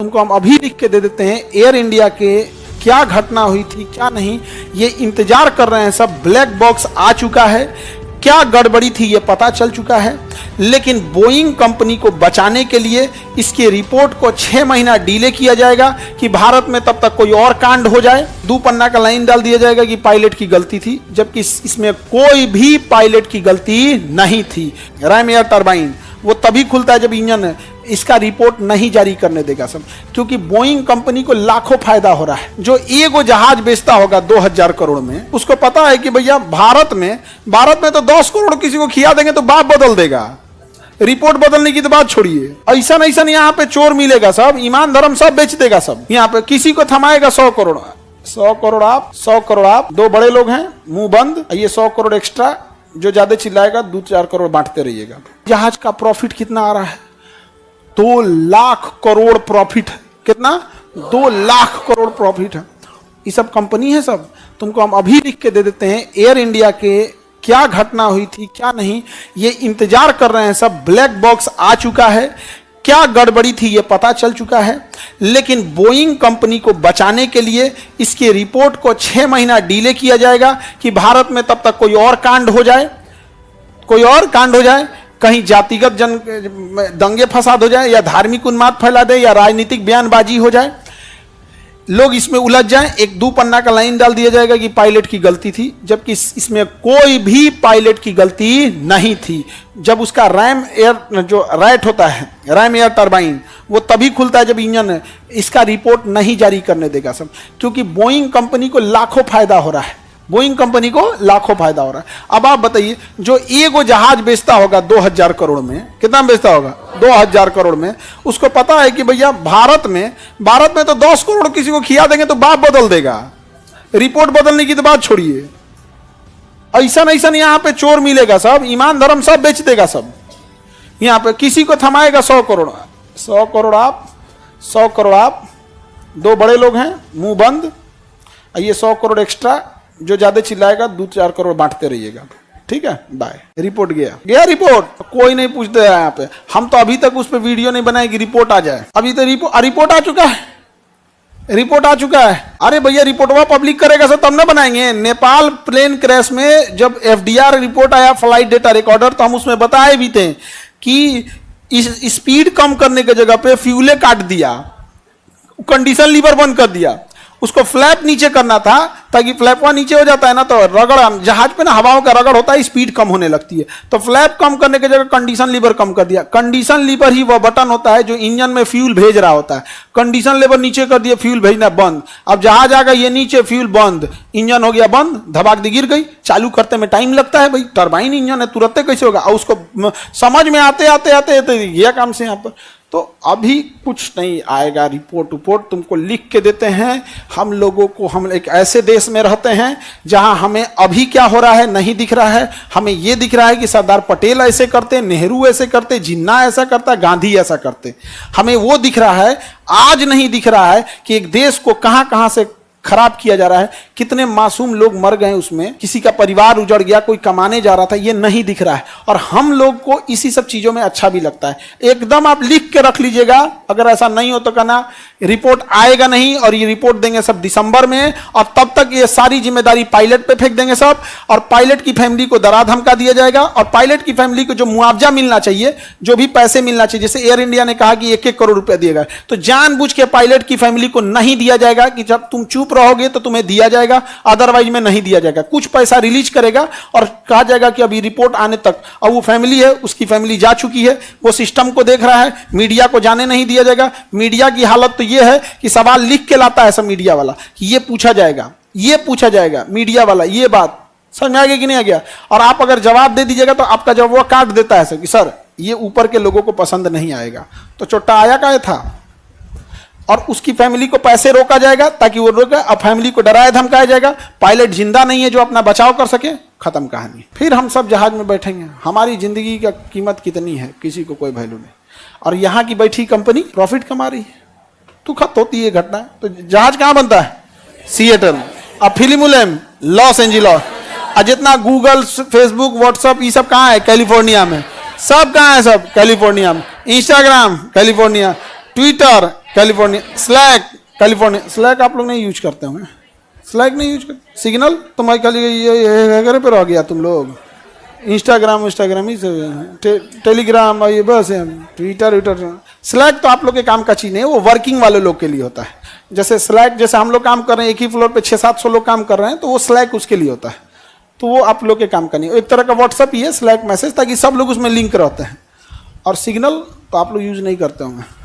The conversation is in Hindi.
तुमको हम अभी लिख के दे देते हैं। एयर इंडिया के क्या घटना हुई थी क्या नहीं, ये इंतजार कर रहे हैं सब। ब्लैक बॉक्स आ चुका है, क्या गड़बड़ी थी ये पता चल चुका है। लेकिन बोइंग कंपनी को बचाने के लिए इसकी रिपोर्ट को 6 महीना डिले किया जाएगा कि भारत में तब तक कोई और कांड हो जाए। 2 पन्ना का लाइन डाल दिया जाएगा कि पायलट की गलती थी, जबकि इसमें कोई भी पायलट की गलती नहीं थी। रैम एयर टरबाइन वो तभी खुलता है जब इंजन इसका रिपोर्ट नहीं जारी करने देगा सब, क्योंकि बोइंग कंपनी को लाखों फायदा हो रहा है। जो एगो जहाज बेचता होगा 2000 करोड़ में, उसको पता है कि भैया भारत में तो 10 करोड़ किसी को खिया देंगे तो बाप बदल देगा। रिपोर्ट बदलने की तो बात छोड़िए, ऐसा यहाँ पे चोर मिलेगा सब, ईमान धर्म सब बेच देगा सब। यहाँ पे किसी को थमाएगा 100 करोड़ 100 करोड़ आप 100 करोड़ आप, 2 बड़े लोग हैं मुंह बंद, ये 100 करोड़ एक्स्ट्रा, जो ज्यादा चिल्लाएगा 2-4 करोड़ बांटते रहिएगा। जहाज का प्रॉफिट कितना आ रहा है? 2 लाख करोड़ प्रॉफिट है। कितना? 2 लाख करोड़ प्रॉफिट है। ये सब कंपनी है सब। तुमको हम अभी लिख के दे देते हैं। एयर इंडिया के क्या घटना हुई थी क्या नहीं, ये इंतजार कर रहे हैं सब। ब्लैक बॉक्स आ चुका है, क्या गड़बड़ी थी ये पता चल चुका है। लेकिन बोइंग कंपनी को बचाने के लिए इसकी रिपोर्ट को 6 महीना डिले किया जाएगा कि भारत में तब तक कोई और कांड हो जाए, कहीं जातिगत दंगे फसाद हो जाए, या धार्मिक उन्माद फैला दे, या राजनीतिक बयानबाजी हो जाए, लोग इसमें उलझ जाएं। एक 2 पन्ना का लाइन डाल दिया जाएगा कि पायलट की गलती थी, जबकि इसमें कोई भी पायलट की गलती नहीं थी। जब उसका रैम एयर टरबाइन वो तभी खुलता है जब इंजन इसका रिपोर्ट नहीं जारी करने देगा सब, क्योंकि बोइंग कंपनी को लाखों फायदा हो रहा है। अब आप बताइए, जो एगो जहाज बेचता होगा 2000 करोड़ में, कितना बेचता होगा? 2000 करोड़ में, उसको पता है कि भैया भारत में तो 10 करोड़ किसी को खिया देंगे तो बाप बदल देगा। रिपोर्ट बदलने की तो बात छोड़िए, ऐसा यहाँ पे चोर मिलेगा सब, ईमान धर्म सब बेच देगा सब। यहाँ पे किसी को थमाएगा 100 करोड़ 100 करोड़ आप 100 करोड़ आप, 2 बड़े लोग हैं मुंह बंद, ये 100 करोड़ एक्स्ट्रा, जो ज्यादा चिल्लाएगा 2-4 करोड़ बांटते रहिएगा। ठीक है, बाय। रिपोर्ट गया रिपोर्ट, कोई नहीं पूछते है यहाँ पे। हम तो अभी तक उस पर वीडियो नहीं बनाए कि रिपोर्ट आ जाए। अभी तो रिपोर्ट आ चुका है। अरे भैया रिपोर्टवा पब्लिक करेगा सर तब ना बनाएंगे। नेपाल प्लेन क्रैश में जब FDR रिपोर्ट आया, फ्लाइट डेटा रिकॉर्डर, तो हम उसमें बताए भी थे कि इस स्पीड कम करने की जगह पे फ्यूले काट दिया, कंडीशन लीवर बंद कर दिया। उसको फ्लैप नीचे करना था, ताकि फ्लैप वहां नीचे हो जाता है ना, तो रगड़ जहाज पे ना हवाओं का रगड़ होता है, स्पीड कम होने लगती है। तो फ्लैप कम करने की जगह कंडीशन लीवर कम कर दिया। कंडीशन लीवर ही वह बटन होता है जो इंजन में फ्यूल भेज रहा होता है। कंडीशन लीवर नीचे कर दिया, फ्यूल भेजना बंद। अब जहाज आ गया ये नीचे, फ्यूल बंद, इंजन हो गया बंद, धबाक दी गिर गई। चालू करते में टाइम लगता है भाई, टरबाइन इंजन है, तुरंत कैसे होगा? और उसको समझ में आते ये काम से यहाँ पर तो अभी कुछ नहीं आएगा। रिपोर्ट तुमको लिख के देते हैं। हम लोगों को, हम एक ऐसे देश में रहते हैं जहां हमें अभी क्या हो रहा है नहीं दिख रहा है। हमें यह दिख रहा है कि सरदार पटेल ऐसे करते, नेहरू ऐसे करते, जिन्ना ऐसा करता, गांधी ऐसा करते। हमें वो दिख रहा है, आज नहीं दिख रहा है कि एक देश को कहां से खराब किया जा रहा है, कितने मासूम लोग मर गए उसमें, किसी का परिवार उजड़ गया, कोई कमाने जा रहा था, ये नहीं दिख रहा है। और हम लोग को इसी सब चीजों में अच्छा भी लगता है। एकदम आप लिख के रख लीजिएगा, अगर ऐसा नहीं हो तो कहना रिपोर्ट आएगा नहीं, और ये रिपोर्ट देंगे सब दिसंबर में, और तब तक ये सारी जिम्मेदारी पायलट पे फेंक देंगे सब, और पायलट की फैमिली को डरा धमका दिया जाएगा। और पायलट की फैमिली को जो मुआवजा मिलना चाहिए, जो भी पैसे मिलना चाहिए, जैसे एयर इंडिया ने कहा कि 1-1 करोड़ रुपया दिएगा, तो जानबूझ के पायलट की फैमिली को नहीं दिया जाएगा कि जब तुम चुप रहोगे तो तुम्हें दिया जाएगा, अदरवाइज में नहीं दिया जाएगा। कुछ पैसा रिलीज करेगा और कहा जाएगा कि अभी रिपोर्ट आने तक, और वो फैमिली है, उसकी फैमिली जा चुकी है, वो सिस्टम को देख रहा है, मीडिया को जाने नहीं दिया जाएगा। मीडिया की हालत तो ये है कि सवाल लिख के लाता है सब मीडिया वाला कि ये पूछा जाएगा मीडिया वाला। ये बात समझ में आ गया कि नहीं आ गया? और आप अगर जवाब दे दीजिएगा तो आपका जवाब वो काट देता है सर कि सर ये ऊपर के लोगों को पसंद नहीं आएगा। तो चोट्टा आया का था, और उसकी फैमिली को पैसे रोका जाएगा ताकि वो रोके, अब फैमिली को डराया धमकाया जाएगा। पायलट जिंदा नहीं है जो अपना बचाव कर सके, खत्म कहानी। फिर हम सब जहाज में बैठेंगे। हमारी जिंदगी का कीमत कितनी है, किसी को कोई वैल्यू नहीं। और यहाँ की बैठी कंपनी प्रॉफिट कमा रही है, तो खत होती है घटना। तो जहाज कहाँ बनता है? सिएटल। अब फिल्म लॉस एंजिलस, और जितना गूगल, फेसबुक, व्हाट्सएप, ये सब कहाँ है? कैलिफोर्निया में। सब कहाँ है? सब कैलिफोर्निया में। Instagram California, Twitter California, slack California, slack आप लोग नहीं यूज करते होंगे, स्लैक नहीं यूज करते, सिग्नल तुम्हारे खाली ये घर पे रह गया तुम लोग, इंस्टाग्राम ही सब, टेलीग्राम ये बस है, ट्विटर व्विटर। स्लैक तो आप लोग के काम का चीज नहीं है, वो वर्किंग वाले लोग के लिए होता है। जैसे स्लैक, जैसे हम लोग काम कर रहे हैं, एक ही फ्लोर पे 600-700 लोग काम कर रहे हैं, तो वो स्लैक उसके लिए होता है, तो वो आप लोग के काम का नहीं है। एक तरह का व्हाट्सअप ही है स्लैक मैसेज, ताकि सब लोग उसमें लिंक रहते हैं। और सिग्नल तो आप लोग यूज नहीं करते होंगे।